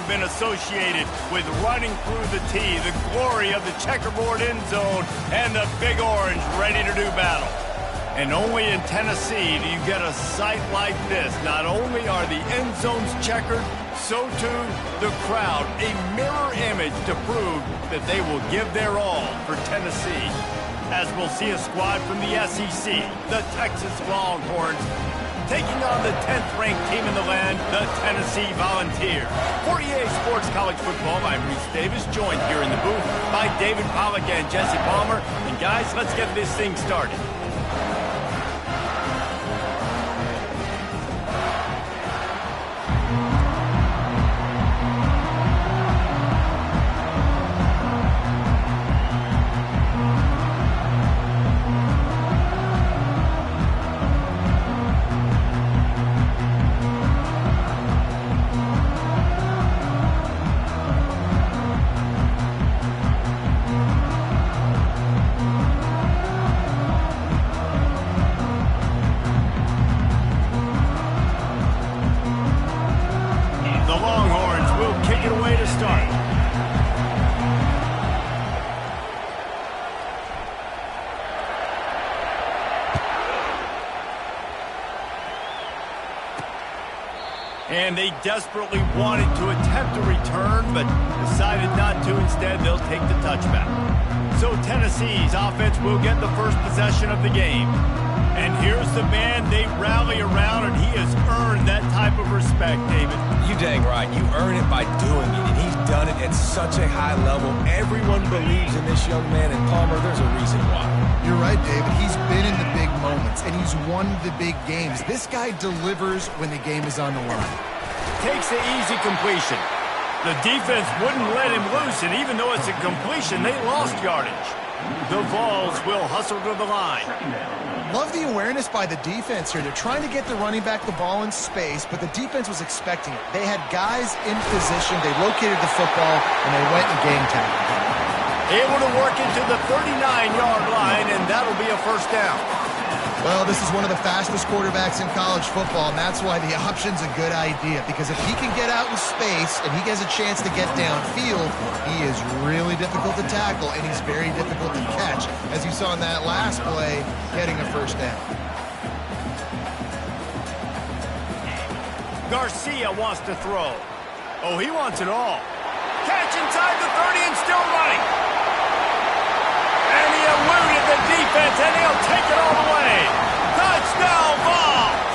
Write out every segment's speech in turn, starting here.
have been associated with running through the tee, the glory of the checkerboard end zone, and the Big Orange ready to do battle. And only in Tennessee do you get a sight like this. Not only are the end zones checkered, so too the crowd, a mirror image to prove that they will give their all for Tennessee. As we'll see a squad from the SEC, the Texas Longhorns, taking on the 10th-ranked team in the land, the Tennessee Volunteers. For EA Sports College Football, I'm Reese Davis, joined here in the booth by David Pollack and Jesse Palmer. And guys, let's get this thing started. And they desperately wanted to attempt a return, but decided not to. Instead, they'll take the touchback. So Tennessee's offense will get the first possession of the game. And here's the man they rally around, and he has earned that type of respect, David. You dang right. You earn it by doing it, and he's done it at such a high level. Everyone believes in this young man, and Palmer, there's a reason why. You're right, David. He's been in the big moments, and he's won the big games. This guy delivers when the game is on the line. Takes the easy completion. The defense wouldn't let him loose, and even though it's a completion, they lost yardage. The Vols will hustle to the line. Love the awareness by the defense here. They're trying to get the running back the ball in space, but the defense was expecting it. They had guys in position. They located the football, and they went and game tackled. Able to work into the 39-yard line, and that'll be a first down. Well, this is one of the fastest quarterbacks in college football, and that's why the option's a good idea, because if he can get out in space and he has a chance to get downfield, he is really difficult to tackle, and he's very difficult to catch, as you saw in that last play, getting a first down. Garcia wants to throw. Oh, he wants it all. Catch inside the 30 and still running. And he eluded the defense, and he'll take it all the way. Touchdown, Vols!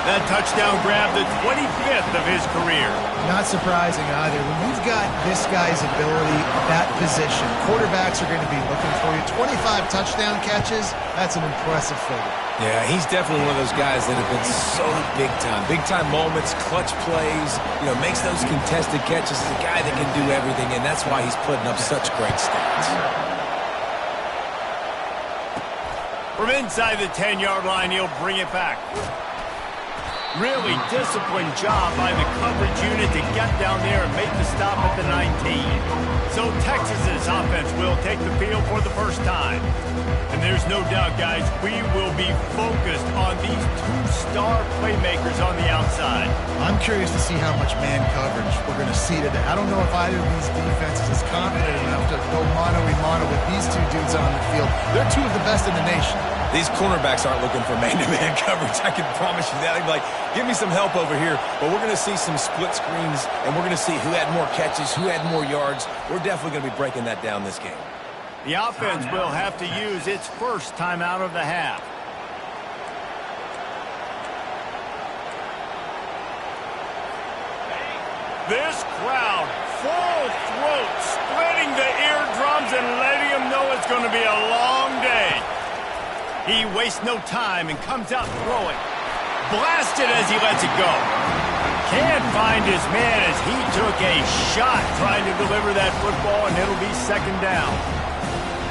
That touchdown grabbed the 25th of his career. Not surprising either. When you've got this guy's ability at that position, quarterbacks are going to be looking for you. 25 touchdown catches, that's an impressive figure. Yeah, he's definitely one of those guys that have been so big time. Big time moments, clutch plays, makes those contested catches. He's a guy that can do everything, and that's why he's putting up such great stats. From inside the 10-yard line, he'll bring it back. Really disciplined job by the coverage unit to get down there and make the stop at the 19. So Texas's offense will take the field for the first time. And there's no doubt, guys, we will be focused on these two star playmakers on the outside. I'm curious to see how much man coverage we're going to see today. I don't know if either of these defenses is confident enough to go mano-a-mano with these two dudes on the field. They're two of the best in the nation. These cornerbacks aren't looking for man-to-man coverage. I can promise you that. They'd be like, give me some help over here. But we're going to see some split screens, and we're going to see who had more catches, who had more yards. We're definitely going to be breaking that down this game. The offense will have to use its first timeout of the half. This crowd, full throat, splitting the eardrums and letting them know it's going to be a long day. He wastes no time and comes out throwing. Blasted as he lets it go. Can't find his man as he took a shot trying to deliver that football, and it'll be second down.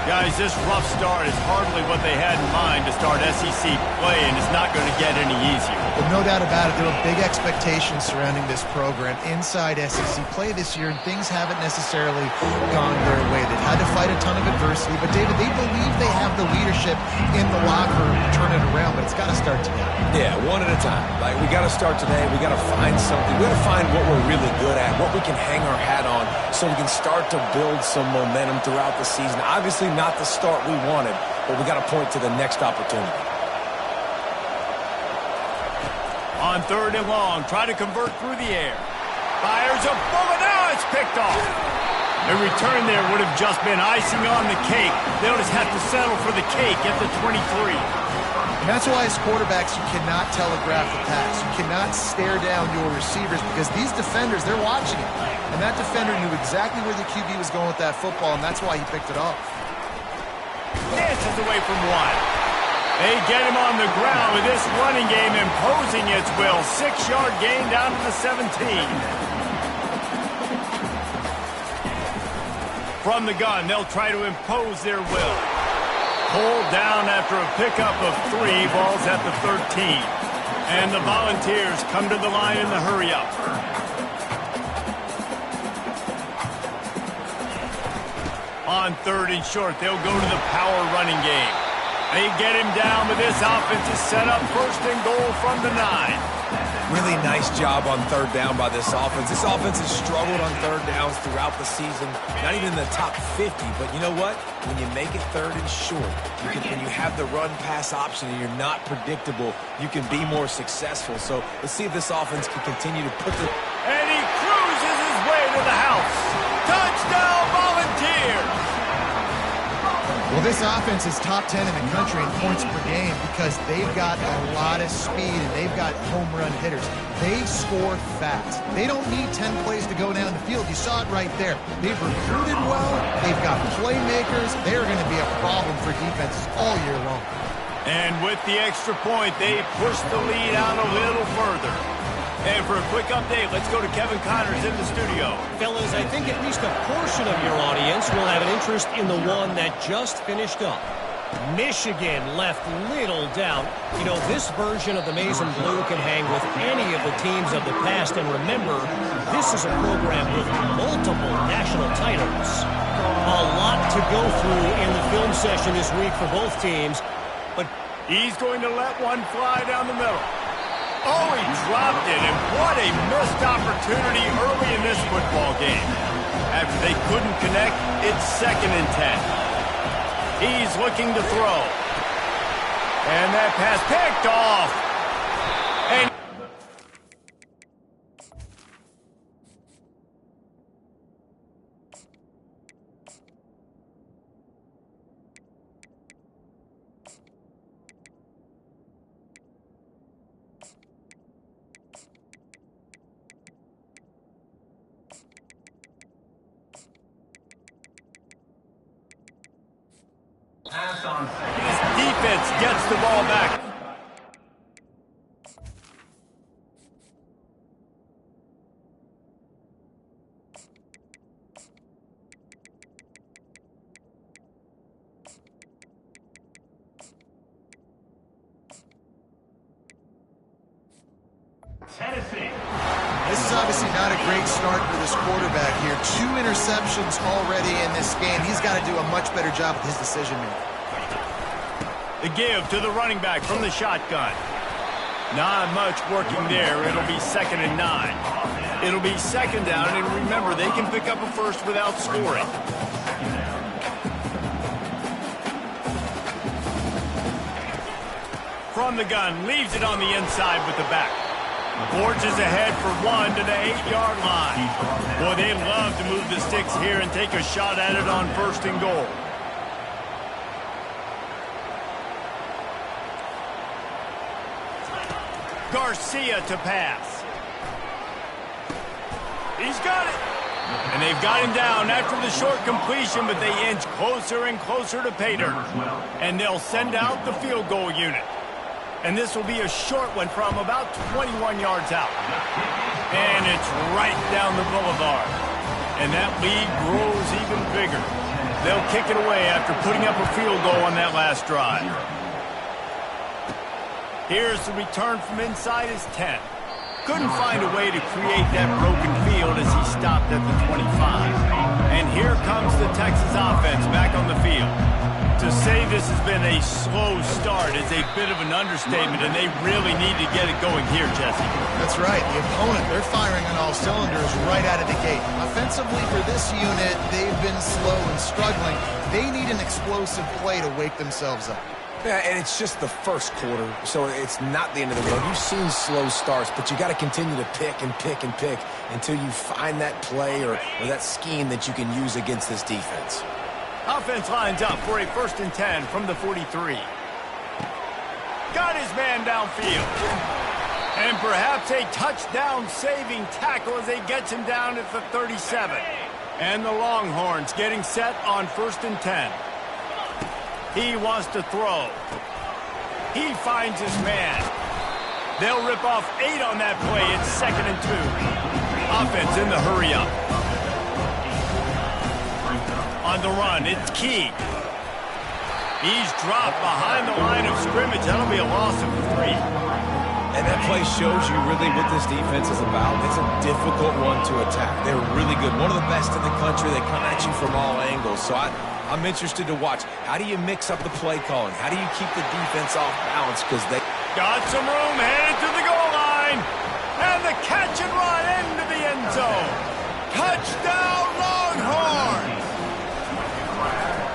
Guys, this rough start is hardly what they had in mind to start SEC play, and it's not going to get any easier. Well, no doubt about it. There were big expectations surrounding this program inside SEC play this year, and things haven't necessarily gone their way. They've had to fight a ton of adversity, but, David, they believe they have the leadership in the locker room to turn it around, but it's got to start today. Yeah, one at a time. Like, we got to start today. We got to find something. We got to find what we're really good at, what we can hang our hat on, so we can start to build some momentum throughout the season. Obviously, not the start we wanted, but we got to point to the next opportunity. On 3rd and long, try to convert through the air. Fires a bullet. Now it's picked off. A return there would have just been icing on the cake. They'll just have to settle for the cake at the 23. And that's why as quarterbacks, you cannot telegraph the pass. You cannot stare down your receivers because these defenders, they're watching it. And that defender knew exactly where the QB was going with that football, and that's why he picked it off. Dances away from one. They get him on the ground with this running game imposing its will. 6-yard gain down to the 17. From the gun, they'll try to impose their will. Pulled down after a pickup of 3, balls at the 13. And the Volunteers come to the line in the hurry-up. On 3rd and short, they'll go to the power running game. They get him down, but this offense is set up 1st and goal from the 9. Really nice job on 3rd down by this offense. This offense has struggled on 3rd downs throughout the season, not even in the top 50. But you know what? When you make it 3rd and short, when you have the run-pass option and you're not predictable, you can be more successful. So let's see if this offense can continue to put the... And he cruises his way to the house. Touchdown, Volunteers! Well, this offense is top 10 in the country in points per game because they've got a lot of speed and they've got home run hitters. They score fast. They don't need 10 plays to go down the field. You saw it right there. They've recruited well. They've got playmakers. They're going to be a problem for defenses all year long. And with the extra point, they push the lead out a little further. And for a quick update, let's go to Kevin Connors in the studio. Fellas, I think at least a portion of your audience will have an interest in the one that just finished up. Michigan left little doubt. You know, this version of the Maize and Blue can hang with any of the teams of the past. And remember, this is a program with multiple national titles. A lot to go through in the film session this week for both teams. But he's going to let one fly down the middle. Oh, he dropped it, and what a missed opportunity early in this football game. After they couldn't connect, it's 2nd and 10. He's looking to throw. And that pass picked off. And this defense gets the ball back. Tennessee. This is obviously not a great start for this quarterback here. 2 interceptions already in this game. He's got to do a much better job with his decision-making. The give to the running back from the shotgun. Not much working there. It'll be 2nd and 9. It'll be 2nd down, and remember, they can pick up a first without scoring. From the gun, leaves it on the inside with the back. Forges ahead for 1 to the 8-yard line. Boy, they love to move the sticks here and take a shot at it on 1st and goal. Garcia to pass. He's got it. And they've got him down after the short completion, but they inch closer and closer to pay dirt. And they'll send out the field goal unit. And this will be a short one from about 21 yards out. And it's right down the boulevard. And that lead grows even bigger. They'll kick it away after putting up a field goal on that last drive. Here's the return from inside his 10. Couldn't find a way to create that broken field as he stopped at the 25. And here comes the Texas offense back on the field. To say this has been a slow start is a bit of an understatement, and they really need to get it going here, Jesse. That's right. The opponent, they're firing on all cylinders right out of the gate. Offensively for this unit, they've been slow and struggling. They need an explosive play to wake themselves up. Yeah, and it's just the first quarter, so it's not the end of the road. You've seen slow starts, but you got to continue to pick and pick and pick until you find that play or that scheme that you can use against this defense. Offense lines up for a 1st and 10 from the 43. Got his man downfield. And perhaps a touchdown-saving tackle as he gets him down at the 37. And the Longhorns getting set on 1st and 10. He wants to throw. He finds his man. They'll rip off 8 on that play. It's 2nd and 2. Offense in the hurry-up. On the run, it's Key. He's dropped behind the line of scrimmage. That'll be a loss of 3. And that play shows you really what this defense is about. It's a difficult one to attack. They're really good. One of the best in the country. They come at you from all angles. So I'm interested to watch. How do you mix up the play calling? How do you keep the defense off balance? Because they got some room, headed to the goal line. And the catch and run into the end zone. Touchdown, Longhorns!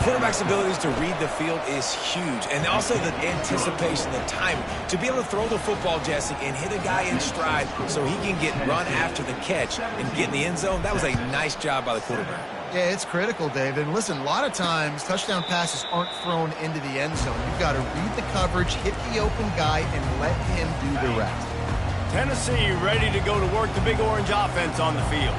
Quarterback's abilities to read the field is huge, and also the anticipation, the time to be able to throw the football, Jesse, and hit a guy in stride so he can get run after the catch and get in the end zone. That was a nice job by the quarterback. Yeah, it's critical, David. And listen, a lot of times touchdown passes aren't thrown into the end zone. You've got to read the coverage, hit the open guy, and let him do the rest. Tennessee ready to go to work the Big Orange offense on the field.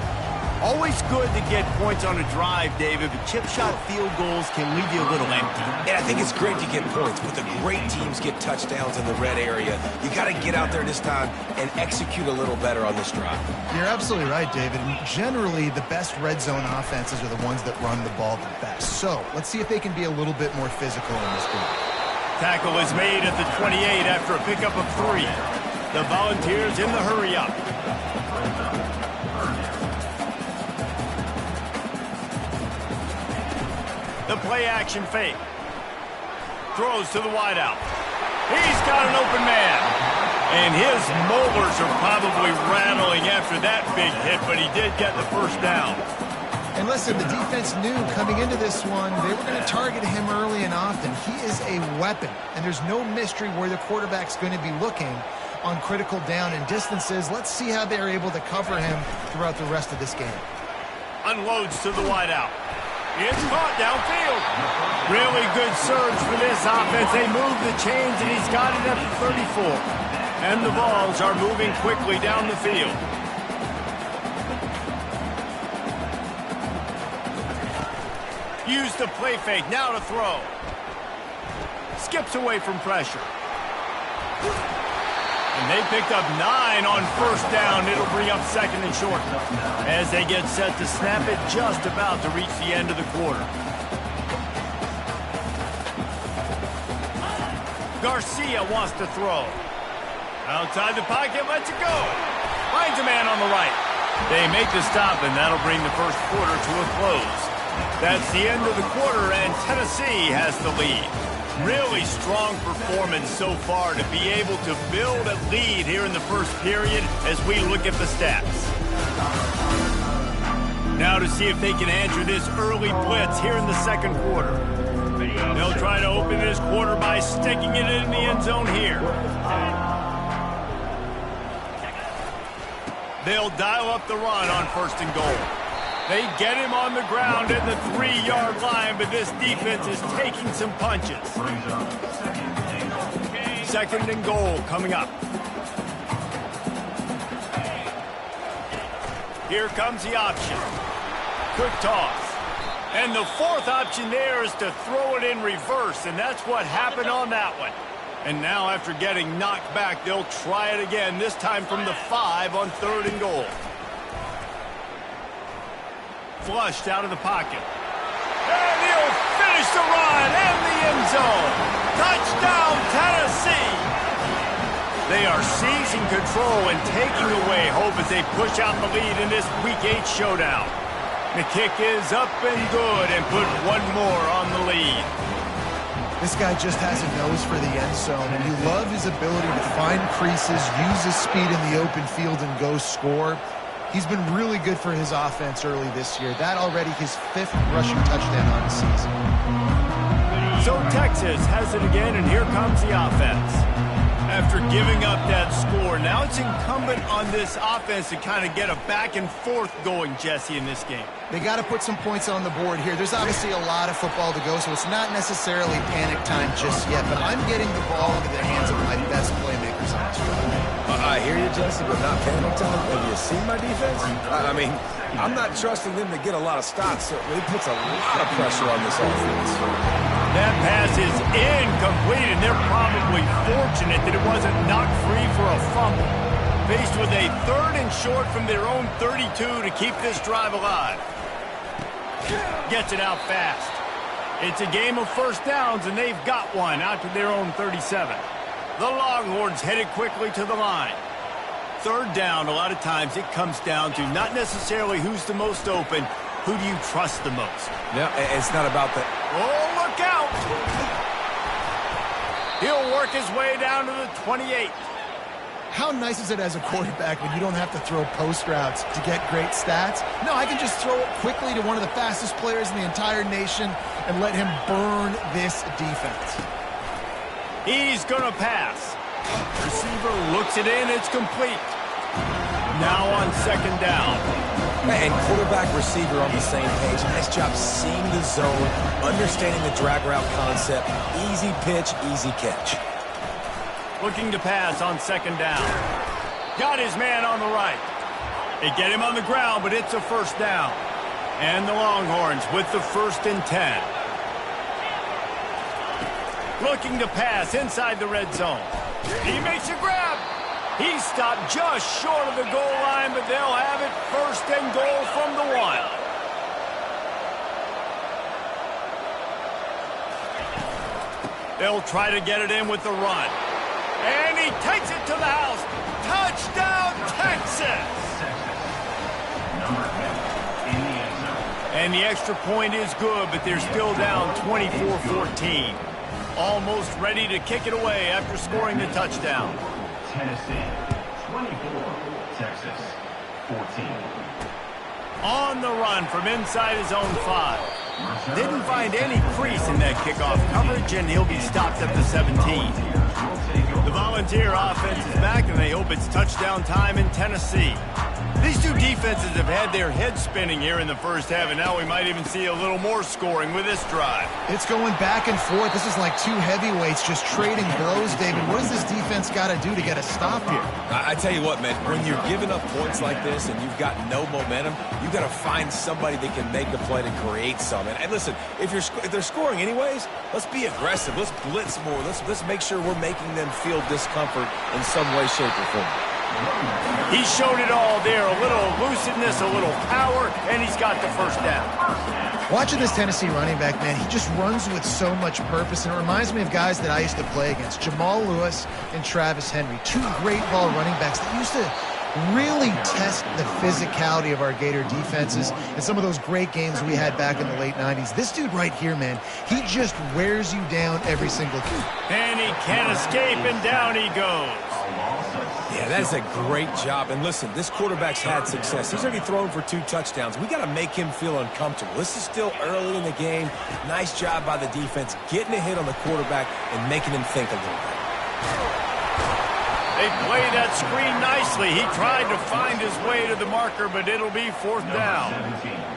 Always good to get points on a drive, David, but chip shot field goals can leave you a little empty. And I think it's great to get points, but the great teams get touchdowns in the red area. You got to get out there this time and execute a little better on this drive. You're absolutely right, David. And generally, the best red zone offenses are the ones that run the ball the best. So let's see if they can be a little bit more physical in this game. Tackle is made at the 28 after a pickup of 3. The Volunteers in the hurry-up. The play-action fake. Throws to the wideout. He's got an open man. And his molars are probably rattling after that big hit, but he did get the first down. And listen, the defense knew coming into this one, they were going to target him early and often. He is a weapon, and there's no mystery where the quarterback's going to be looking on critical down and distances. Let's see how they're able to cover him throughout the rest of this game. Unloads to the wideout. It's caught downfield. Really good surge for this offense. They move the chains, and he's got it at the 34. And the balls are moving quickly down the field. Use the play fake. Now to throw. Skips away from pressure. And they picked up 9 on first down. It'll bring up 2nd and short as they get set to snap it just about to reach the end of the quarter. Garcia wants to throw. Outside the pocket, lets it go. Finds a man on the right. They make the stop, and that'll bring the first quarter to a close. That's the end of the quarter, and Tennessee has the lead. Really strong performance so far to be able to build a lead here in the first period as we look at the stats. Now to see if they can answer this early blitz here in the second quarter. They'll try to open this quarter by sticking it in the end zone here. They'll dial up the run on 1st and goal. They get him on the ground at the 3-yard line, but this defense is taking some punches. 2nd and goal coming up. Here comes the option. Quick toss. And the 4th option there is to throw it in reverse, and that's what happened on that one. And now after getting knocked back, they'll try it again, this time from the 5 on 3rd and goal. Flushed out of the pocket. And he'll finish the run and the end zone. Touchdown, Tennessee. They are seizing control and taking away hope as they push out the lead in this Week 8 showdown. The kick is up and good and put one more on the lead. This guy just has a nose for the end zone, and you love his ability to find creases, use his speed in the open field, and go score. He's been really good for his offense early this year. That already his 5th rushing touchdown on the season. So Texas has it again, and here comes the offense. After giving up that score, now it's incumbent on this offense to kind of get a back and forth going, Jesse, in this game. They got to put some points on the board here. There's obviously a lot of football to go, so it's not necessarily panic time just yet, but I'm getting the ball into the hands of my best playmakers on this drive. I hear you, Jesse, but not panic time. Have you seen my defense? I mean, I'm not trusting them to get a lot of stops, so it puts a lot of pressure on this offense. That pass is incomplete, and they're probably fortunate that it wasn't knocked free for a fumble. Faced with a 3rd and short from their own 32 to keep this drive alive. Gets it out fast. It's a game of first downs, and they've got one out to their own 37. The Longhorns headed quickly to the line. 3rd down, a lot of times it comes down to not necessarily who's the most open, who do you trust the most? No, it's not about that. Oh, look out! He'll work his way down to the 28. How nice is it as a quarterback when you don't have to throw post routes to get great stats? No, I can just throw it quickly to one of the fastest players in the entire nation and let him burn this defense. He's going to pass. Receiver looks it in. It's complete. Now on 2nd down. And quarterback receiver on the same page. Nice job seeing the zone, understanding the drag route concept. Easy pitch, easy catch. Looking to pass on 2nd down. Got his man on the right. They get him on the ground, but it's a 1st down. And the Longhorns with the 1st and 10. Looking to pass inside the red zone. He makes a grab. He stopped just short of the goal line, but they'll have it 1st and goal from the 1. They'll try to get it in with the run. And he takes it to the house. Touchdown, Texas! And the extra point is good, but they're still down 24-14. Almost ready to kick it away after scoring the touchdown. Tennessee, 24, Texas, 14. On the run from inside his own 5. Didn't find any crease in that kickoff coverage, and he'll be stopped at the 17. The Volunteer offense is back, and they hope it's touchdown time in Tennessee. These two defenses have had their heads spinning here in the first half, and now we might even see a little more scoring with this drive. It's going back and forth. This is like two heavyweights just trading blows, David. What does this defense got to do to get a stop here? I tell you what, man, when you're giving up points like this and you've got no momentum, you've got to find somebody that can make a play to create some. And listen, if they're scoring anyways, let's be aggressive. Let's blitz more. Let's make sure we're making them feel discomfort in some way, shape, or form. He showed it all there, a little elusiveness, a little power, and he's got the 1st down. Watching this Tennessee running back, man, he just runs with so much purpose, and it reminds me of guys that I used to play against, Jamal Lewis and Travis Henry, 2 great ball running backs that used to really test the physicality of our Gator defenses and some of those great games we had back in the late 90s. This dude right here, man, he just wears you down every single game. And he can't escape, and down he goes. Yeah, that is a great job. And listen, this quarterback's had success. He's already thrown for 2 touchdowns. We got to make him feel uncomfortable. This is still early in the game. Nice job by the defense, getting a hit on the quarterback and making him think a little bit. They play that screen nicely. He tried to find his way to the marker, but it'll be 4th down.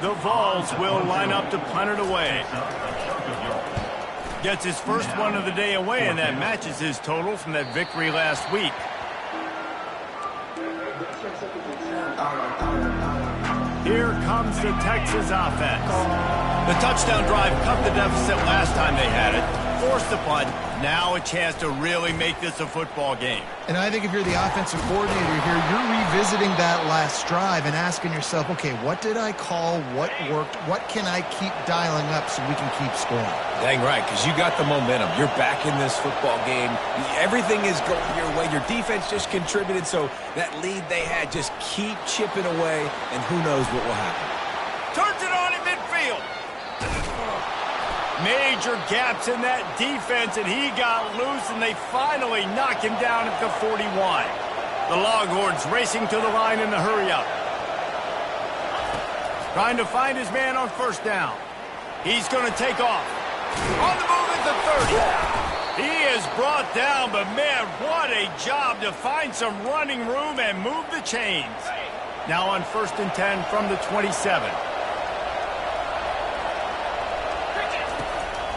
The Vols will line up to punt it away. Gets his first one of the day away, and that matches his total from that victory last week. Here comes the Texas offense. The touchdown drive cut the deficit last time they had it. force the punt. Now a chance to really make this a football game. And I think if you're the offensive coordinator here, you're revisiting that last drive and asking yourself, okay, what did I call? What worked? What can I keep dialing up so we can keep scoring? Dang right, because you got the momentum. You're back in this football game. Everything is going your way. Your defense just contributed, so that lead they had, just keep chipping away, and who knows what will happen. Turns it on in midfield. Major gaps in that defense, and he got loose, and they finally knock him down at the 41. The Longhorns racing to the line in the hurry-up. Trying to find his man on first down. He's going to take off. On the move at the 30. He is brought down, but man, what a job to find some running room and move the chains. Now on 1st and 10 from the 27.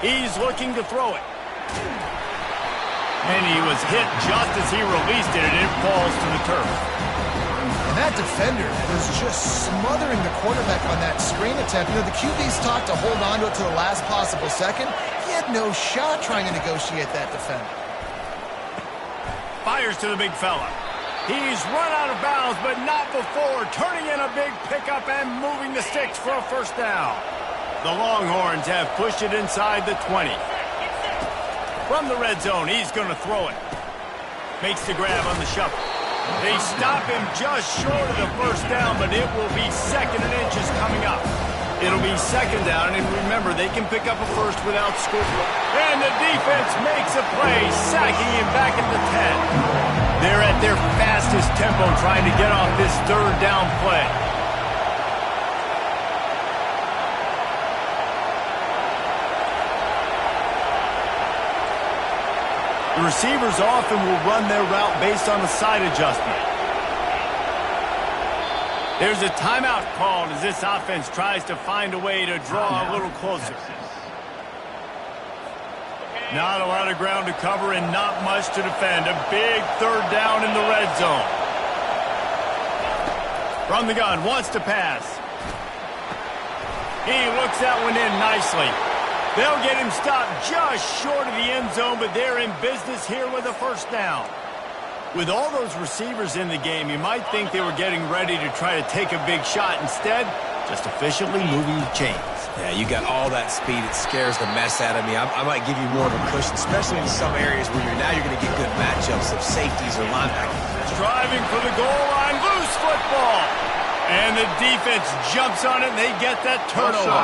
He's looking to throw it. And he was hit just as he released it, and it falls to the turf. And that defender was just smothering the quarterback on that screen attempt. You know, the QB's taught to hold on to it to the last possible second. He had no shot trying to negotiate that defender. Fires to the big fella. He's run out of bounds, but not before turning in a big pickup and moving the sticks for a first down. The Longhorns have pushed it inside the 20. From the red zone, he's going to throw it. Makes the grab on the shuffle. They stop him just short of the first down, but it will be 2nd and inches coming up. It'll be 2nd down, and remember, they can pick up a first without scoring. And the defense makes a play, sacking him back at the 10. They're at their fastest tempo trying to get off this 3rd down play. The receivers often will run their route based on a side adjustment. There's a timeout called as this offense tries to find a way to draw a little closer. Not a lot of ground to cover and not much to defend. A big 3rd down in the red zone. From the gun, wants to pass. He looks that one in nicely. They'll get him stopped just short of the end zone, but they're in business here with a first down. With all those receivers in the game, you might think they were getting ready to try to take a big shot. Instead, just efficiently moving the chains. Yeah, you got all that speed. It scares the mess out of me. I might give you more of a cushion, especially in some areas where you're going to get good matchups of safeties or linebackers. Driving for the goal line, loose football. And the defense jumps on it, and they get that turnover.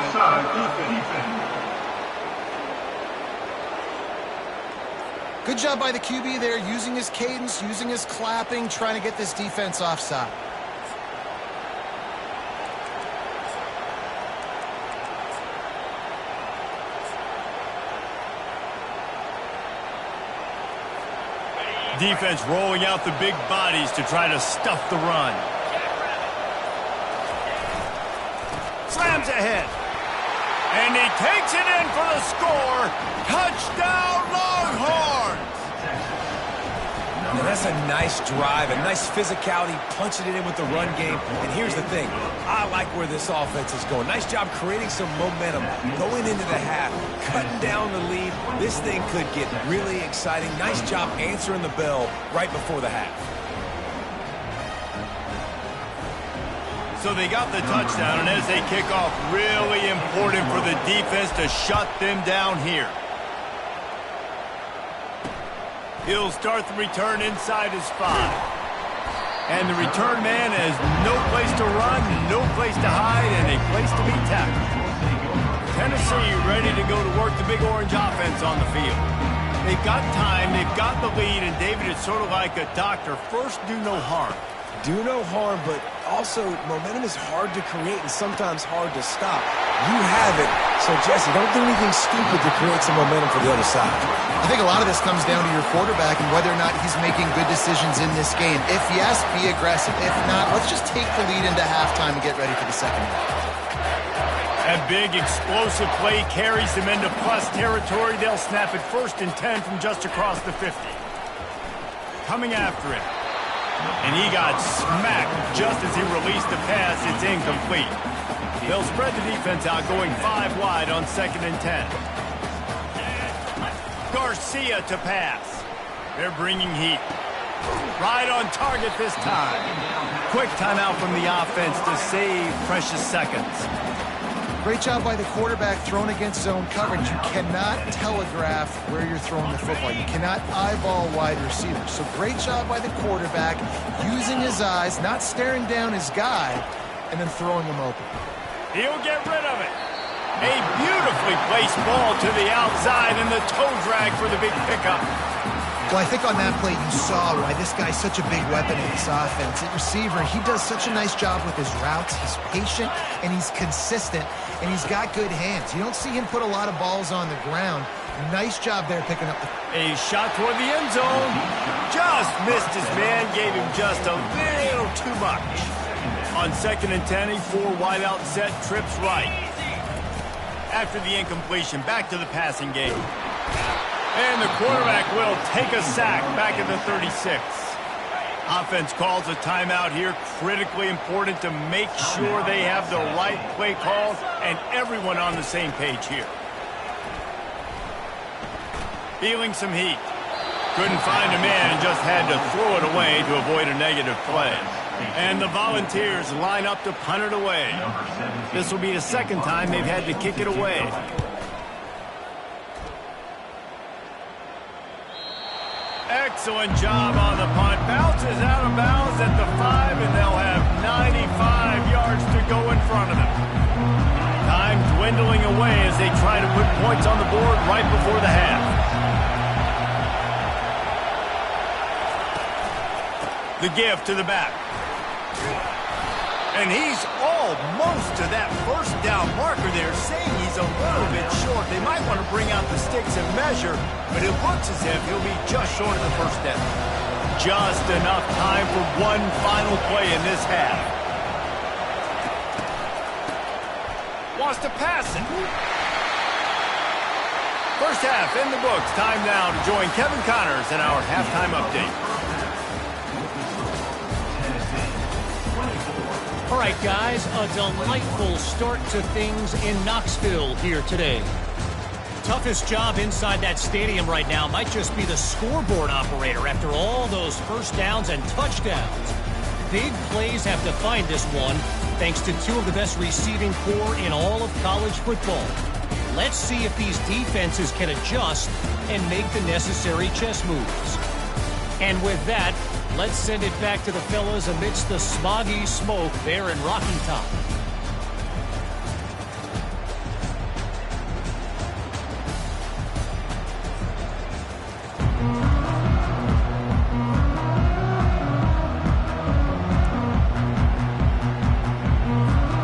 Good job by the QB there, using his cadence, using his clapping, trying to get this defense offside. Defense rolling out the big bodies to try to stuff the run. Slams ahead. And he takes it in for the score. Touchdown, Longhorns! Now that's a nice drive, a nice physicality, punching it in with the run game. And here's the thing. I like where this offense is going. Nice job creating some momentum, going into the half, cutting down the lead. This thing could get really exciting. Nice job answering the bell right before the half. So they got the touchdown, and as they kick off, really important for the defense to shut them down here. He'll start the return inside his 5. And the return man has no place to run, no place to hide, and a place to be tackled. Tennessee ready to go to work the Big Orange offense on the field. They've got time, they've got the lead, and David, it's sort of like a doctor. First, do no harm. Do no harm, but also momentum is hard to create and sometimes hard to stop. You have it, so Jesse, don't do anything stupid to create some momentum for the other side. I think a lot of this comes down to your quarterback and whether or not he's making good decisions in this game. If yes, be aggressive. If not, let's just take the lead into halftime and get ready for the second half. A big explosive play carries them into plus territory. They'll snap it 1st and 10 from just across the 50. Coming after him. And he got smacked just as he released the pass. It's incomplete. They'll spread the defense out, going 5 wide on 2nd and 10. Garcia to pass. They're bringing heat. Right on target this time. Quick timeout from the offense to save precious seconds. Great job by the quarterback thrown against zone coverage. You cannot telegraph where you're throwing the football. You cannot eyeball wide receivers. So great job by the quarterback using his eyes, not staring down his guy, and then throwing him open. He'll get rid of it. A beautifully placed ball to the outside and the toe drag for the big pickup. Well, I think on that play you saw why this guy's such a big weapon in this offense. At receiver, he does such a nice job with his routes. He's patient, and he's consistent, and he's got good hands. You don't see him put a lot of balls on the ground. Nice job there picking up. A shot toward the end zone. Just missed his man, gave him just a little too much. On 2nd and 10, a 4-wideout set, trips right. After the incompletion, back to the passing game. And the quarterback will take a sack back at the 36. Offense calls a timeout here. Critically important to make sure they have the right play calls and everyone on the same page here. Feeling some heat. Couldn't find a man and just had to throw it away to avoid a negative play. And the Volunteers line up to punt it away. This will be the second time they've had to kick it away. Excellent job on the punt. Bounces out of bounds at the 5, and they'll have 95 yards to go in front of them. Time dwindling away as they try to put points on the board right before the half. The give to the back. And he's almost to that first down marker there, saying he's a little bit short. They might want to bring out the sticks and measure, but it looks as if he'll be just short of the first down. Just enough time for one final play in this half. Wants to pass it. First half in the books. Time now to join Kevin Connors in our halftime update. All right, guys, a delightful start to things in Knoxville here today. Toughest job inside that stadium right now might just be the scoreboard operator after all those first downs and touchdowns. Big plays have defined this one, thanks to two of the best receiving corps in all of college football. Let's see if these defenses can adjust and make the necessary chess moves. And with that, let's send it back to the fellas amidst the smoggy smoke there in Rocky Top.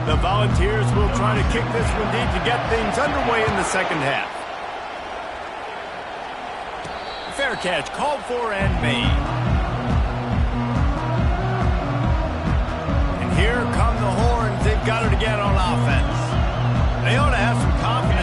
The Volunteers will try to kick this one deep to get things underway in the second half. Fair catch called for and made. Here come the horns. They've got it again on offense. They ought to have some confidence.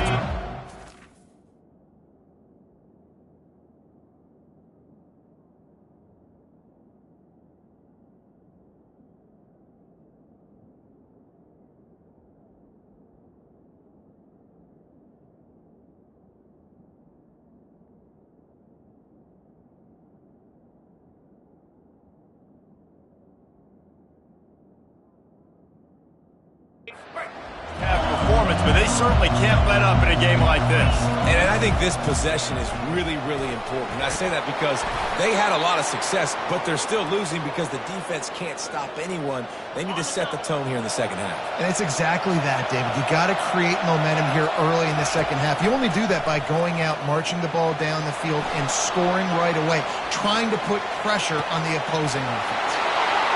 But they certainly can't let up in a game like this. And I think this possession is really, really important. And I say that because they had a lot of success, but they're still losing because the defense can't stop anyone. They need to set the tone here in the second half. And it's exactly that, David. You got to create momentum here early in the second half. You only do that by going out, marching the ball down the field, and scoring right away, trying to put pressure on the opposing offense.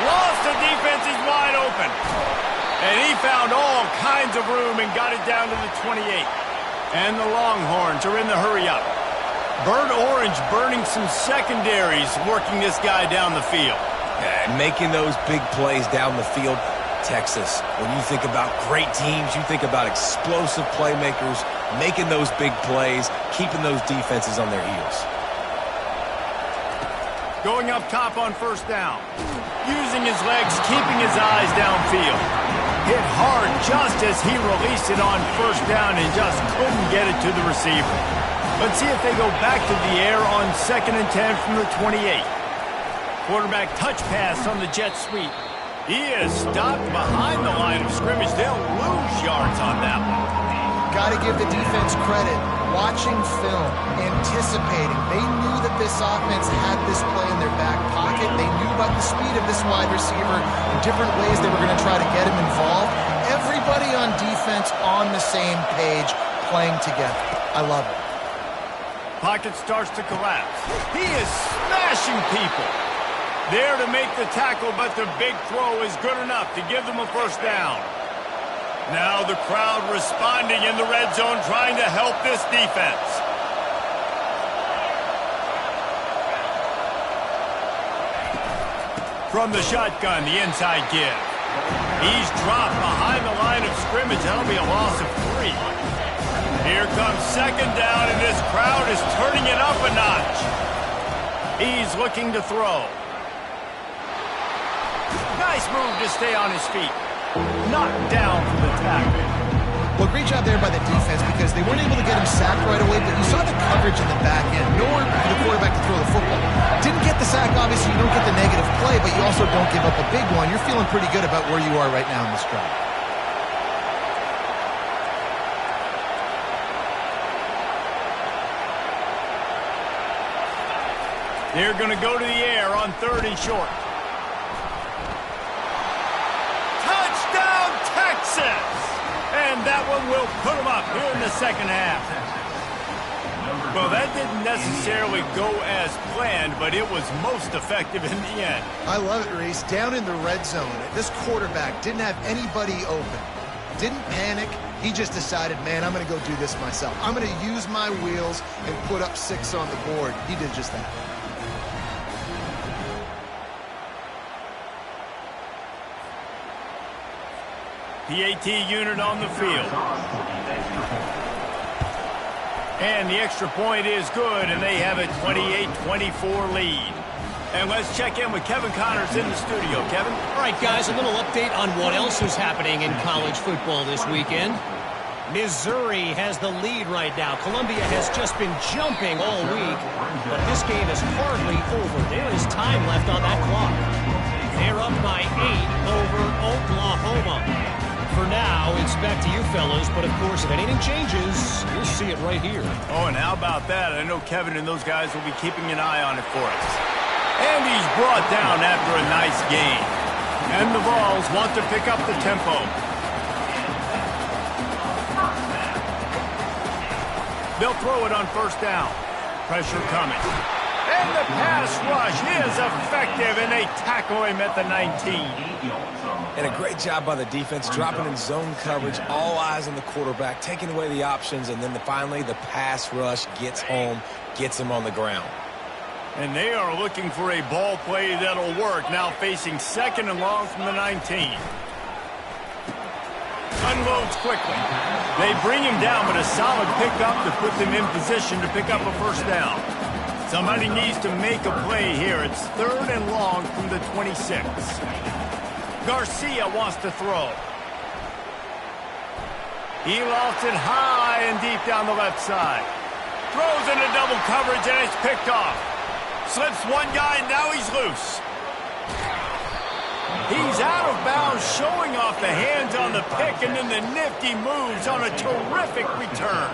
Lost the defense. He's wide open. And he found all kinds of room and got it down to the 28. And the Longhorns are in the hurry-up. Burnt Orange burning some secondaries, working this guy down the field. And making those big plays down the field. Texas, when you think about great teams, you think about explosive playmakers, making those big plays, keeping those defenses on their heels. Going up top on first down. Using his legs, keeping his eyes downfield. Hit hard just as he released it on first down and just couldn't get it to the receiver. Let's see if they go back to the air on 2nd and 10 from the 28. Quarterback touch pass on the jet sweep. He is stopped behind the line of scrimmage. They'll lose yards on that one. Got to give the defense credit. Watching film, anticipating. They knew that this offense had this play in their back pocket. They knew about the speed of this wide receiver and different ways they were going to try to get him involved. Everybody on defense on the same page, playing together. I love it. Pocket starts to collapse. He is smashing people. There to make the tackle, but the big throw is good enough to give them a first down. Now the crowd responding in the red zone, trying to help this defense. From the shotgun, the inside give. He's dropped behind the line of scrimmage. That'll be a loss of 3. Here comes 2nd down, and this crowd is turning it up a notch. He's looking to throw. Nice move to stay on his feet. Knocked down from the tackle. Well, great job there by the defense because they weren't able to get him sacked right away, but you saw the coverage in the back end. Nowhere for the quarterback to throw the football. Didn't get the sack, obviously. You don't get the negative play, but you also don't give up a big one. You're feeling pretty good about where you are right now in this drive. They're going to go to the air on 3rd and short. Touchdown, Texas! And that one will put them up here in the second half. Well, that didn't necessarily go as planned, but it was most effective in the end. I love it, Reese. Down in the red zone, this quarterback didn't have anybody open. Didn't panic. He just decided, man, I'm going to go do this myself. I'm going to use my wheels and put up 6 on the board. He did just that. PAT unit on the field. And the extra point is good, and they have a 28-24 lead. And let's check in with Kevin Connors in the studio. Kevin? All right, guys, a little update on what else is happening in college football this weekend. Missouri has the lead right now. Columbia has just been jumping all week, but this game is hardly over. There is time left on that clock. They're up by 8 over Oklahoma. For now, it's back to you fellas, but of course, if anything changes, you'll see it right here. Oh, and how about that? I know Kevin and those guys will be keeping an eye on it for us. And he's brought down after a nice game. And the Vols want to pick up the tempo. They'll throw it on 1st down. Pressure coming. And the pass rush is effective, and they tackle him at the 19. And a great job by the defense, dropping in zone coverage, all eyes on the quarterback, taking away the options, and then finally the pass rush gets home, gets him on the ground. And they are looking for a ball play that'll work, now facing 2nd and long from the 19. Unloads quickly. They bring him down, but a solid pickup to put them in position to pick up a 1st down. Somebody needs to make a play here. It's 3rd and long from the 26. Garcia wants to throw. He lofts it high and deep down the left side. Throws into double coverage, and it's picked off. Slips one guy, and now he's loose. He's out of bounds, showing off the hands on the pick, and then the nifty moves on a terrific return.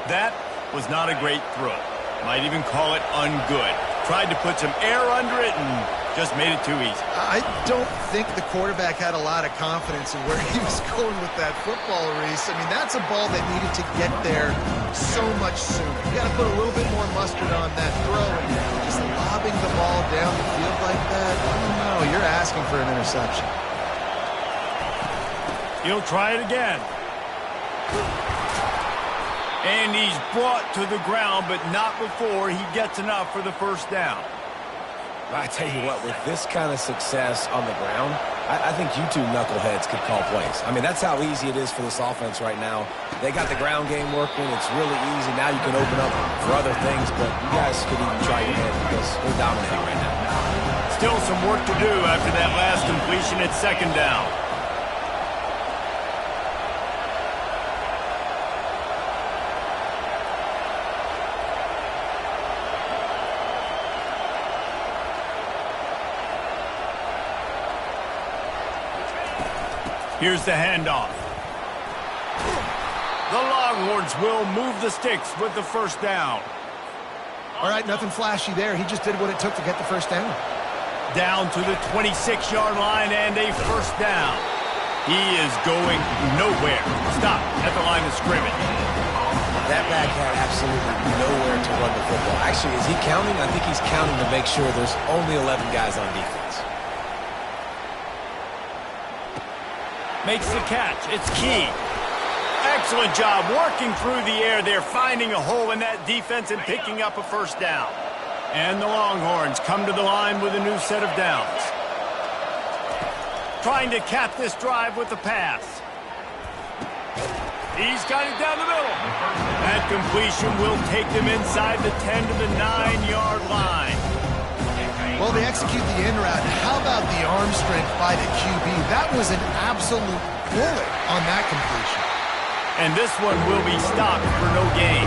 That was not a great throw. Might even call it ungood. Tried to put some air under it and just made it too easy. I don't think the quarterback had a lot of confidence in where he was going with that football, Reese. I mean, that's a ball that needed to get there so much sooner. You got to put a little bit more mustard on that throw. Just lobbing the ball down the field like that, I don't know. You're asking for an interception. He'll try it again. And he's brought to the ground, but not before he gets enough for the 1st down. I tell you what, with this kind of success on the ground, I think you two knuckleheads could call plays. I mean, that's how easy it is for this offense right now. They got the ground game working. It's really easy. Now you can open up for other things, but you guys could even try your head because they're dominating right now. Still some work to do after that last completion at 2nd down. Here's the handoff. The Longhorns will move the sticks with the first down. All right, nothing flashy there. He just did what it took to get the first down. Down to the 26-yard line and a first down. He is going nowhere. Stop at the line of scrimmage. That back had absolutely nowhere to run the football. Actually, is he counting? I think he's counting to make sure there's only 11 guys on defense. Makes the catch. It's Key. Excellent job working through the air there, finding a hole in that defense and picking up a first down. And the Longhorns come to the line with a new set of downs. Trying to cap this drive with the pass. He's got it down the middle. That completion will take them inside the 10 to the 9-yard line. Well, they execute the in route. How about the arm strength by the QB? That was an absolute bullet on that completion. And this one will be stopped for no gain.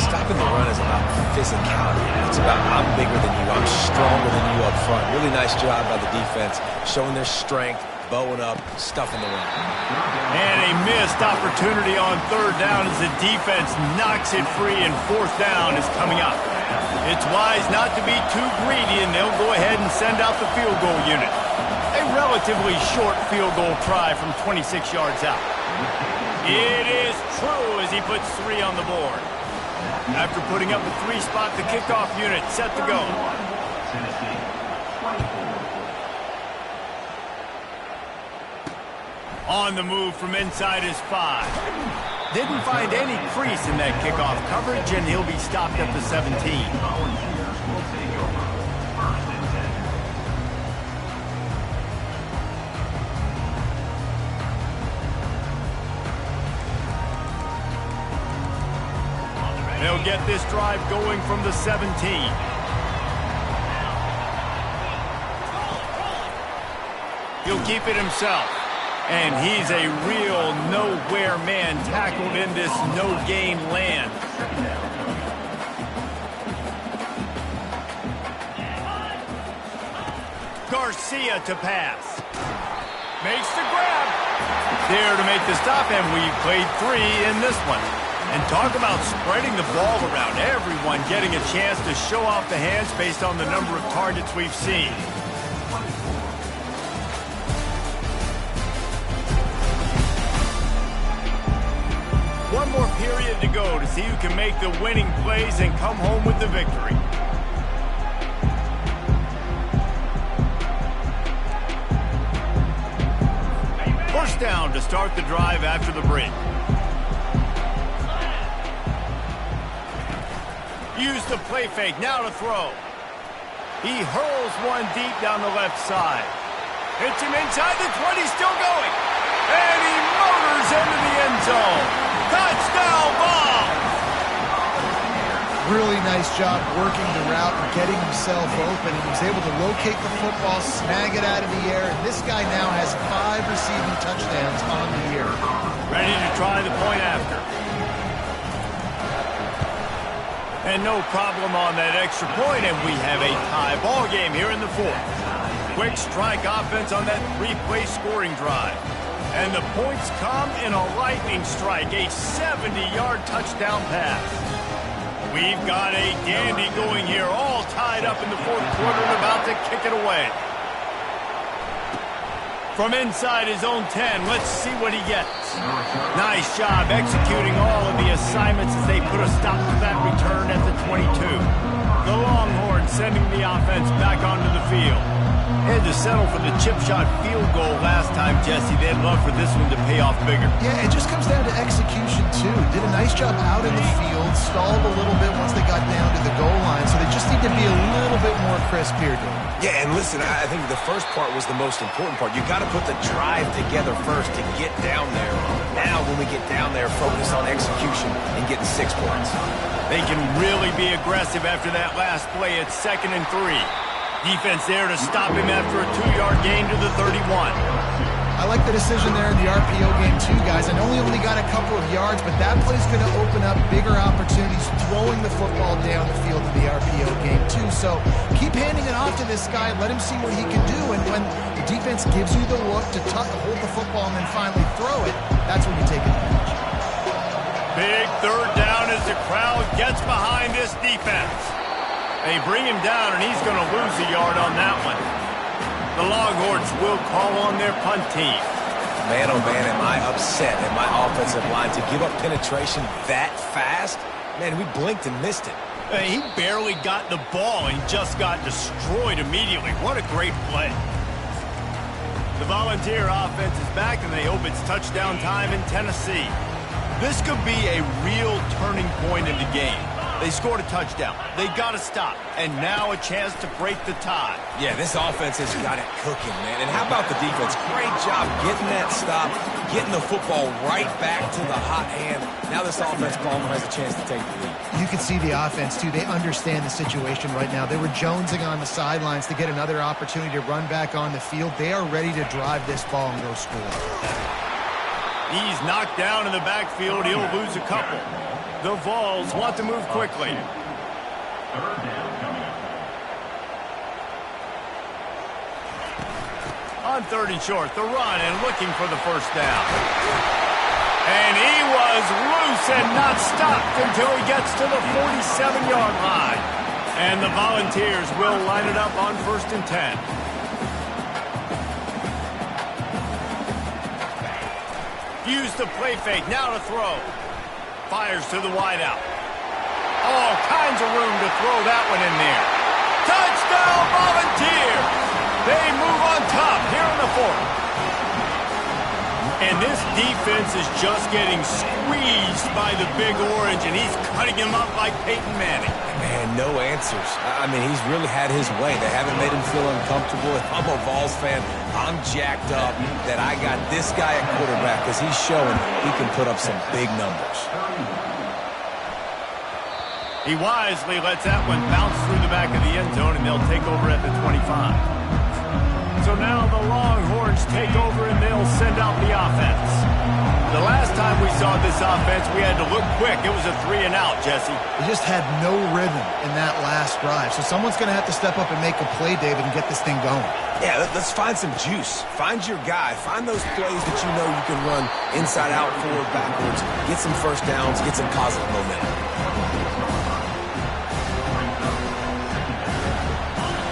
Stopping the run is about physicality. It's about I'm bigger than you, I'm stronger than you up front. Really nice job by the defense, showing their strength, bowing up, stuffing the run. And a missed opportunity on third down as the defense knocks it free, and fourth down is coming up. It's wise not to be too greedy, and they'll go ahead and send out the field goal unit. A relatively short field goal try from 26 yards out. It is true as he puts 3 on the board. After putting up a 3-spot, the kickoff unit set to go. Tennessee, 24. On the move from inside his 5. Didn't find any crease in that kickoff coverage, and he'll be stopped at the 17. Volunteers will take over. First and 10. They'll get this drive going from the 17. He'll keep it himself. And he's a real nowhere man tackled in this no-gain land. Garcia to pass. Makes the grab. There to make the stop, and we've played 3 in this one. And talk about spreading the ball around. Everyone getting a chance to show off the hands based on the number of targets we've seen. One more period to go to see who can make the winning plays and come home with the victory. First down to start the drive after the break. Use the play fake, now to throw. He hurls one deep down the left side. Hits him inside the 20, still going. And he motors into the end zone. Touchdown ball! Really nice job working the route and getting himself open. He was able to locate the football, snag it out of the air, and this guy now has 5 receiving touchdowns on the year. Ready to try the point after. And no problem on that extra point, and we have a tie ball game here in the 4th. Quick strike offense on that 3-play scoring drive. And the points come in a lightning strike, a 70-yard touchdown pass. We've got a dandy going here, all tied up in the 4th quarter and about to kick it away. From inside his own 10, let's see what he gets. Nice job executing all of the assignments as they put a stop to that return at the 22. The Longhorns sending the offense back onto the field. Had to settle for the chip shot field goal last time, Jesse. They'd love for this one to pay off bigger. Yeah, it just comes down to execution, too. Did a nice job out in the field, stalled a little bit once they got down to the goal line, so they just need to be a little bit more crisp here, Dave. Yeah, and listen, I think the first part was the most important part. You got to put the drive together first to get down there. Now, when we get down there, focus on execution and getting 6 points. They can really be aggressive after that last play. It's 2nd and 3. Defense there to stop him after a 2-yard gain to the 31. I like the decision there in the RPO game too, guys. I know he only got a couple of yards, but that play's going to open up bigger opportunities throwing the football down the field in the RPO game too. So keep handing it off to this guy. Let him see what he can do. And when the defense gives you the look to hold the football and then finally throw it, that's when you take advantage. Big third down as the crowd gets behind this defense. They bring him down, and he's going to lose a yard on that one. The Longhorns will call on their punt team. Man, oh man, am I upset at my offensive line to give up penetration that fast? Man, we blinked and missed it. He barely got the ball and just got destroyed immediately. What a great play. The Volunteer offense is back, and they hope it's touchdown time in Tennessee. This could be a real turning point in the game. They scored a touchdown. They got to stop. And now a chance to break the tie. Yeah, this offense has got it cooking, man. And how about the defense? Great job getting that stop, getting the football right back to the hot hand. Now this offense, Palmer, has a chance to take the lead. You can see the offense, too. They understand the situation right now. They were jonesing on the sidelines to get another opportunity to run back on the field. They are ready to drive this ball and go score. He's knocked down in the backfield. He'll lose a couple. The Vols want to move quickly. Third down coming up. On 3rd and short, the run and looking for the first down. And he was loose and not stopped until he gets to the 47-yard line. And the Volunteers will line it up on 1st and 10. Use the play fake, now to throw. Fires to the wideout. All kinds of room to throw that one in there. Touchdown, Volunteers! They move on top here in the 4th. And this defense is just getting squeezed by the Big Orange, and he's cutting him up like Peyton Manning. Man, no answers. I mean, he's really had his way. They haven't made him feel uncomfortable. If I'm a Vols fan, I'm jacked up that I got this guy at quarterback because he's showing he can put up some big numbers. He wisely lets that one bounce through the back of the end zone, and they'll take over at the 25. So now the Longhorns take over, and they'll send out the offense. The last time we saw this offense, we had to look quick. It was a 3-and-out, Jesse. They just had no rhythm in that last drive. So someone's going to have to step up and make a play, David, and get this thing going. Yeah, let's find some juice. Find your guy. Find those plays that you know you can run inside out, forward, backwards. Get some first downs. Get some positive momentum.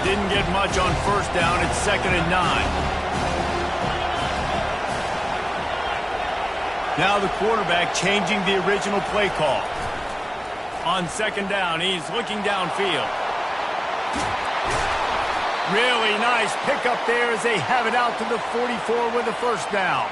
Didn't get much on 1st down. It's 2nd and 9. Now the quarterback changing the original play call. On 2nd down, he's looking downfield. Really nice pickup there as they have it out to the 44 with the first down.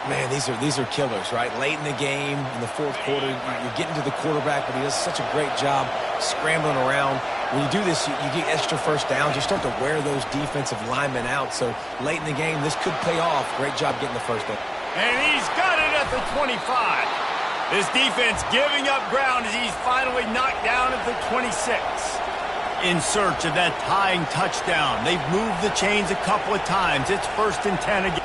Man, these are killers, right? Late in the game, in the 4th quarter, you're getting to the quarterback, but he does such a great job scrambling around. When you do this, you get extra first downs. You start to wear those defensive linemen out. So late in the game, this could pay off. Great job getting the first down. And he's got it at the 25. This defense giving up ground as he's finally knocked down at the 26. In search of that tying touchdown. They've moved the chains a couple of times. It's 1st and 10 again.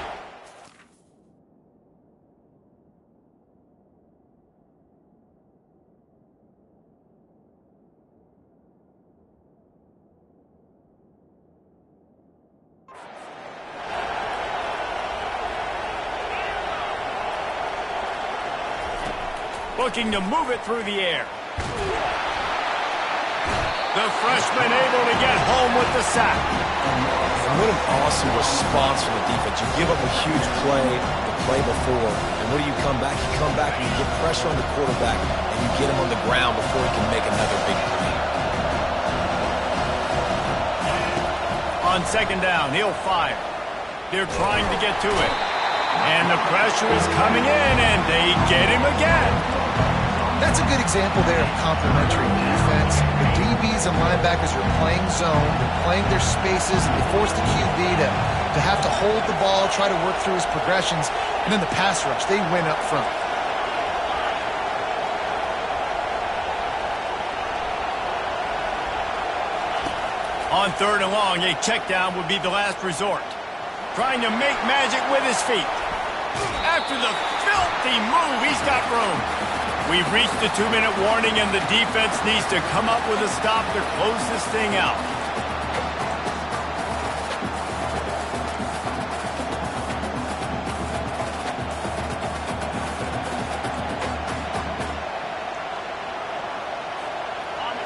Looking to move it through the air. The freshman able to get home with the sack. And what an awesome response from the defense. You give up a huge play the play before, and what do you come back? You come back and you get pressure on the quarterback, and you get him on the ground before he can make another big play. On 2nd down, he'll fire. They're trying to get to it. And the pressure is coming in, and they get him again. That's a good example there of complementary defense. The DBs and linebackers are playing zone, they're playing their spaces, and they force the QB to have to hold the ball, try to work through his progressions, and then the pass rush, they win up front. On 3rd and long, a check down would be the last resort. trying to make magic with his feet. After the filthy move, he's got room. We've reached the 2-minute warning, and the defense needs to come up with a stop to close this thing out.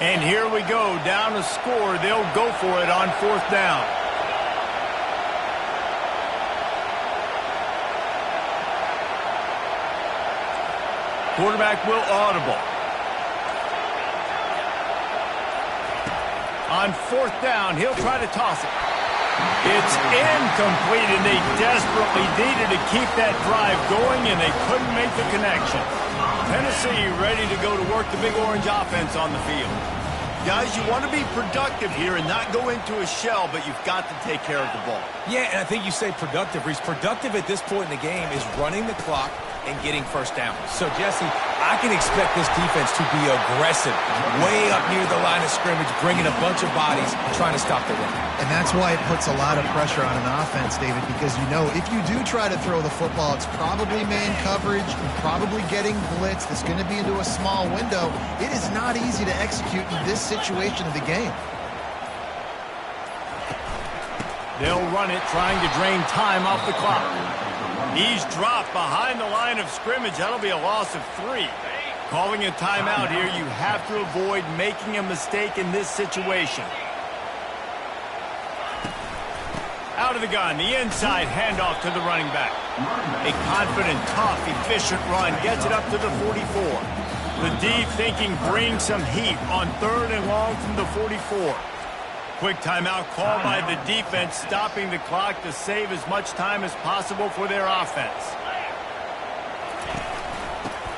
And here we go, down a score. They'll go for it on 4th down. Quarterback will audible. On 4th down, he'll try to toss it. It's incomplete, and they desperately needed to keep that drive going, and they couldn't make the connection. Tennessee ready to go to work the Big Orange offense on the field. Guys, you want to be productive here and not go into a shell, but you've got to take care of the ball. Yeah, and I think you say productive, Reese. Productive at this point in the game is running the clock and getting first down. So, Jesse, I can expect this defense to be aggressive, way up near the line of scrimmage, bringing a bunch of bodies, trying to stop the run. And that's why it puts a lot of pressure on an offense, David, because you know if you do try to throw the football, it's probably man coverage, probably getting blitzed. It's going to be into a small window. It is not easy to execute in this situation of the game. They'll run it, trying to drain time off the clock. He's dropped behind the line of scrimmage. That'll be a loss of 3. Calling a timeout here, you have to avoid making a mistake in this situation. Out of the gun, the inside handoff to the running back. A confident, tough, efficient run gets it up to the 44. The D thinking bring some heat on 3rd and long from the 44. Quick timeout called by the defense, stopping the clock to save as much time as possible for their offense.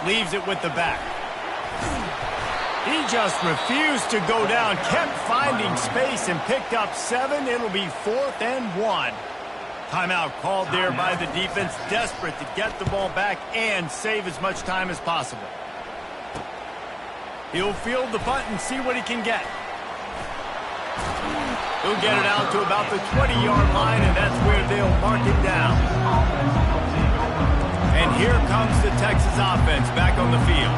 Leaves it with the back. He just refused to go down, kept finding space and picked up 7. It'll be 4th and 1. Timeout called there by the defense, desperate to get the ball back and save as much time as possible. He'll field the punt and see what he can get. He'll get it out to about the 20-yard line, and that's where they'll mark it down. And here comes the Texas offense back on the field.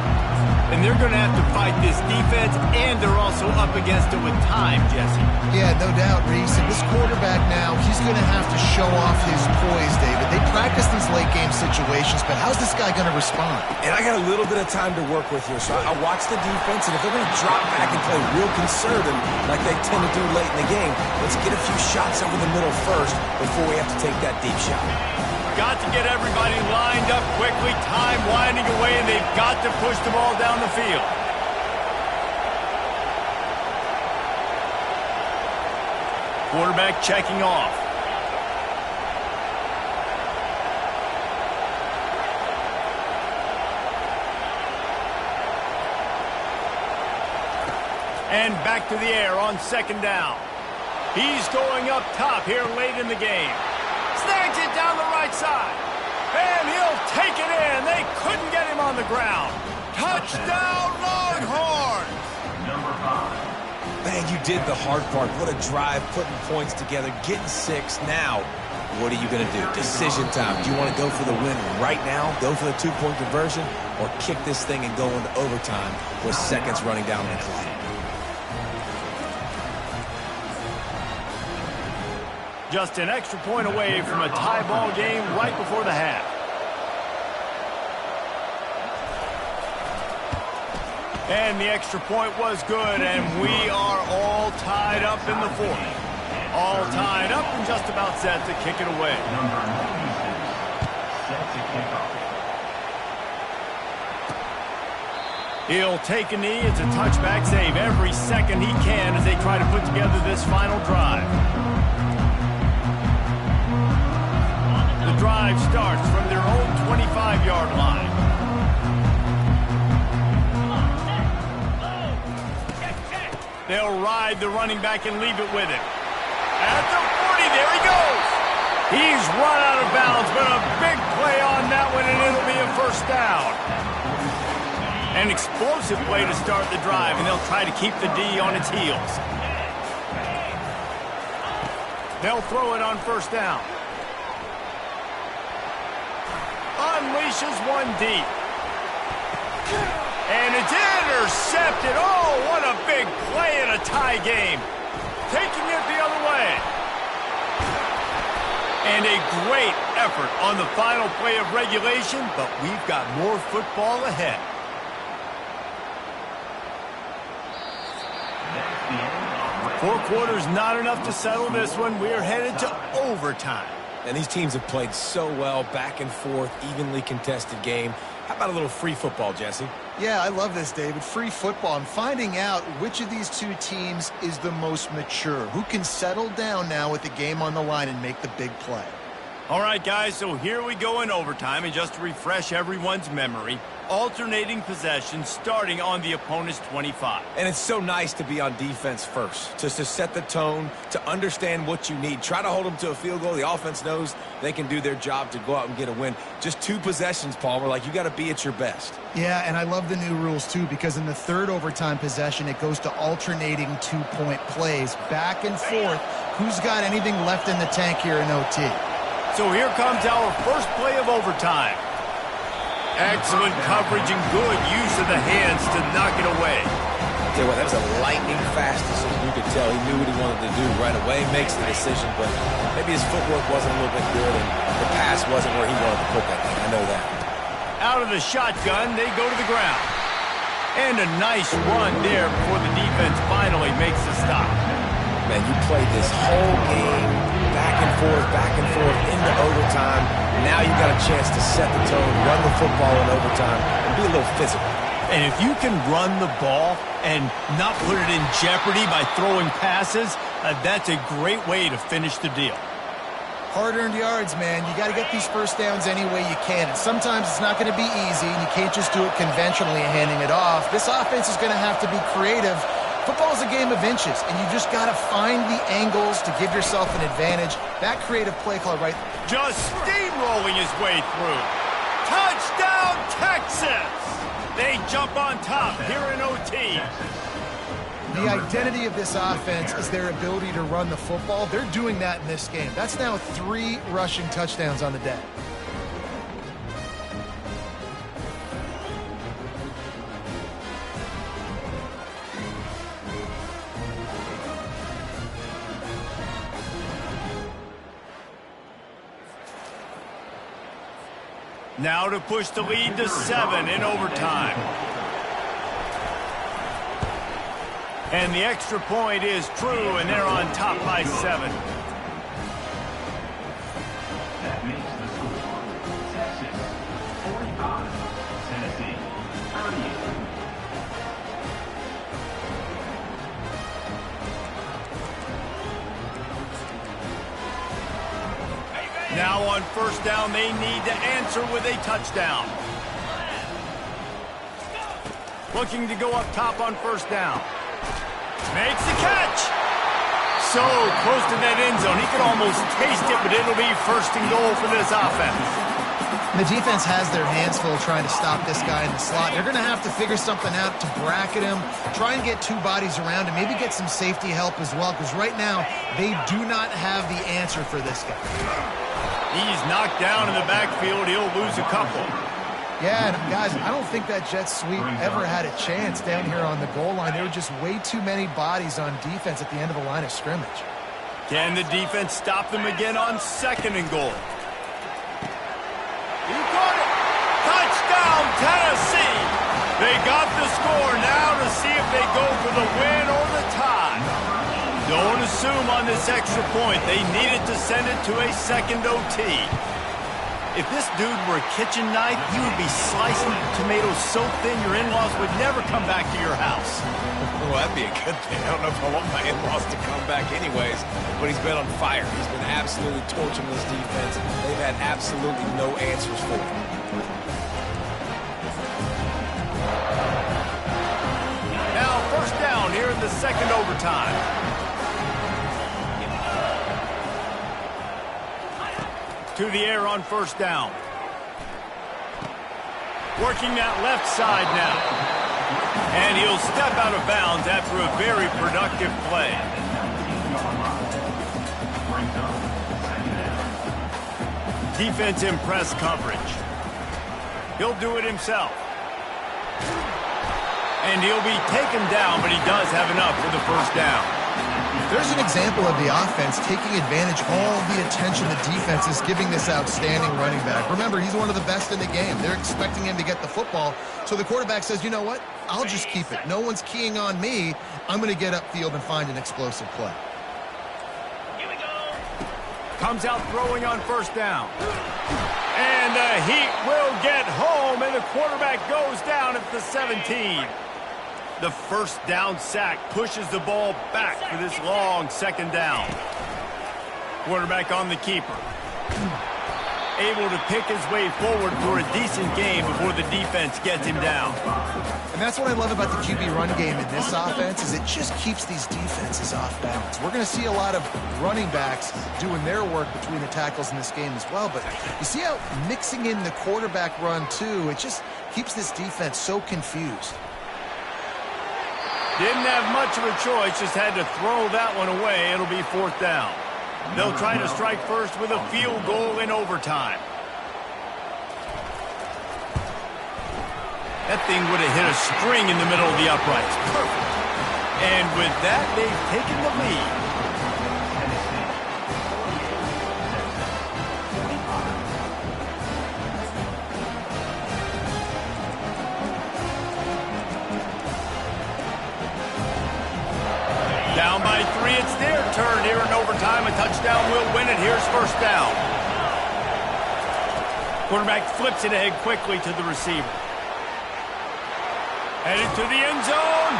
And they're going to have to fight this defense, and they're also up against it with time, Jesse. Yeah, no doubt, Reese. And this quarterback now, he's going to have to show off his poise, David. They practice these late-game situations, but how's this guy going to respond? And I got a little bit of time to work with here, so I'll watch the defense, and if they're going to drop back and play real conservative like they tend to do late in the game, let's get a few shots over the middle first before we have to take that deep shot. Got to get everybody lined up quickly, time winding away, and they've got to push the ball down the field. Quarterback checking off. And back to the air on 2nd down. He's going up top here late in the game. Snags it down the right side. And he'll take it in. They couldn't get him on the ground. Touchdown, Longhorns! Number 5. Man, you did the hard part. What a drive, putting points together, getting 6. Now, what are you going to do? Decision time. Do you want to go for the win right now, go for the 2-point conversion, or kick this thing and go into overtime with seconds running down the clock? Just an extra point away from a tie ball game right before the half. And the extra point was good, and we are all tied up in the 4th. All tied up and just about set to kick it away. Number 96, set to kick off. He'll take a knee. It's a touchback save every second he can as they try to put together this final drive. The drive starts from their own 25-yard line. They'll ride the running back and leave it with him. At the 40, there he goes. He's run out of bounds, but a big play on that one, and it'll be a 1st down. An explosive play to start the drive, and they'll try to keep the D on its heels. They'll throw it on 1st down. pushes one deep. And it's intercepted. Oh, what a big play in a tie game. Taking it the other way. And a great effort on the final play of regulation, but we've got more football ahead. Four quarters not enough to settle this one. We are headed to overtime. And these teams have played so well, back and forth, evenly contested game. How about a little free football, Jesse? Yeah, I love this, David. Free football. I'm finding out which of these two teams is the most mature. Who can settle down now with the game on the line and make the big play? All right, guys, so here we go in overtime. And just to refresh everyone's memory, alternating possession starting on the opponent's 25. And it's so nice to be on defense first, just to set the tone, to understand what you need. Try to hold them to a field goal. The offense knows they can do their job to go out and get a win. Just 2 possessions, Palmer. Like, you got to be at your best. Yeah, and I love the new rules, too, because in the third overtime possession, it goes to alternating 2-point plays, back and forth. Who's got anything left in the tank here in OT? So here comes our first play of overtime. Excellent coverage and good use of the hands to knock it away. Tell you what, that was a lightning fast decision. You could tell he knew what he wanted to do right away, makes the decision, but maybe his footwork wasn't a little bit good and the pass wasn't where he wanted to put that thing. I know that. Out of the shotgun, they go to the ground. And a nice run there before the defense finally makes the stop. Man, you played this whole game back and forth into overtime. Now you got a chance to set the tone, run the football in overtime, and be a little physical. And if you can run the ball and not put it in jeopardy by throwing passes, that's a great way to finish the deal. Hard-earned yards, man. You got to get these first downs any way you can. And sometimes it's not going to be easy, and you can't just do it conventionally and handing it off. This offense is going to have to be creative. Football is a game of inches, and you just got to find the angles to give yourself an advantage. That creative play call right there. Just steamrolling his way through. Touchdown, Texas! They jump on top here in OT. The identity of this offense is their ability to run the football. They're doing that in this game. That's now 3 rushing touchdowns on the day. Now to push the lead to 7 in overtime. And the extra point is true, and they're on top by 7. That makes the score Texas 45, Tennessee 38. Now on first down, they need to answer with a touchdown. Looking to go up top on first down. Makes the catch. So close to that end zone. He could almost taste it, but it'll be first and goal for this offense. The defense has their hands full trying to stop this guy in the slot. They're going to have to figure something out to bracket him, try and get 2 bodies around him, maybe get some safety help as well, because right now they do not have the answer for this guy. He's knocked down in the backfield. He'll lose a couple. Yeah, and guys, I don't think that jet sweep ever had a chance down here on the goal line. There were just way too many bodies on defense at the end of the line of scrimmage. Can the defense stop them again on second and goal? He got it! Touchdown, Tennessee! They got the score now to see if they go for the win or the tie. Don't assume on this extra point. They needed to send it to a second OT. If this dude were a kitchen knife, he would be slicing tomatoes so thin your in-laws would never come back to your house. Well, that'd be a good thing. I don't know if I want my in-laws to come back anyways, but he's been on fire. He's been absolutely torching this defense. They've had absolutely no answers for him. Now first down here in the second overtime. To the air on first down. Working that left side now. And he'll step out of bounds after a very productive play. Defense in press coverage. He'll do it himself. And he'll be taken down, but he does have enough for the first down. There's an example of the offense taking advantage of all the attention the defense is giving this outstanding running back. Remember, he's one of the best in the game. They're expecting him to get the football. So the quarterback says, you know what? I'll just keep it. No one's keying on me. I'm going to get upfield and find an explosive play. Here we go. Comes out throwing on first down. And the Heat will get home, and the quarterback goes down at the 17. The first down sack pushes the ball back for this long second down. Quarterback on the keeper. Able to pick his way forward for a decent game before the defense gets him down. And that's what I love about the QB run game in this offense is it just keeps these defenses off balance. We're going to see a lot of running backs doing their work between the tackles in this game as well. But you see how mixing in the quarterback run too, it just keeps this defense so confused. Didn't have much of a choice, just had to throw that one away. It'll be fourth down. They'll try to strike first with a field goal in overtime. That thing would have hit a string in the middle of the uprights. Perfect. And with that, they've taken the lead. Down by 3, it's their turn here in overtime. A touchdown will win it. Here's first down. Quarterback flips it ahead quickly to the receiver. Headed to the end zone.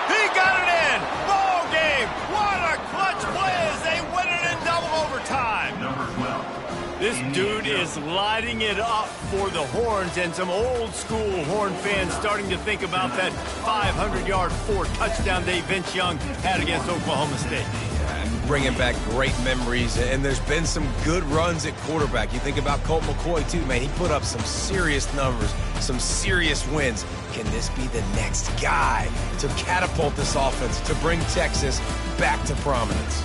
He got it in. Ball game. What a clutch play as they win it in double overtime. Number 12. This dude is lighting it up for the Horns, and some old-school Horn fans starting to think about that 500-yard 4-touchdown day Vince Young had against Oklahoma State. Bringing back great memories, and there's been some good runs at quarterback. You think about Colt McCoy, too, man. He put up some serious numbers, some serious wins. Can this be the next guy to catapult this offense, to bring Texas back to prominence?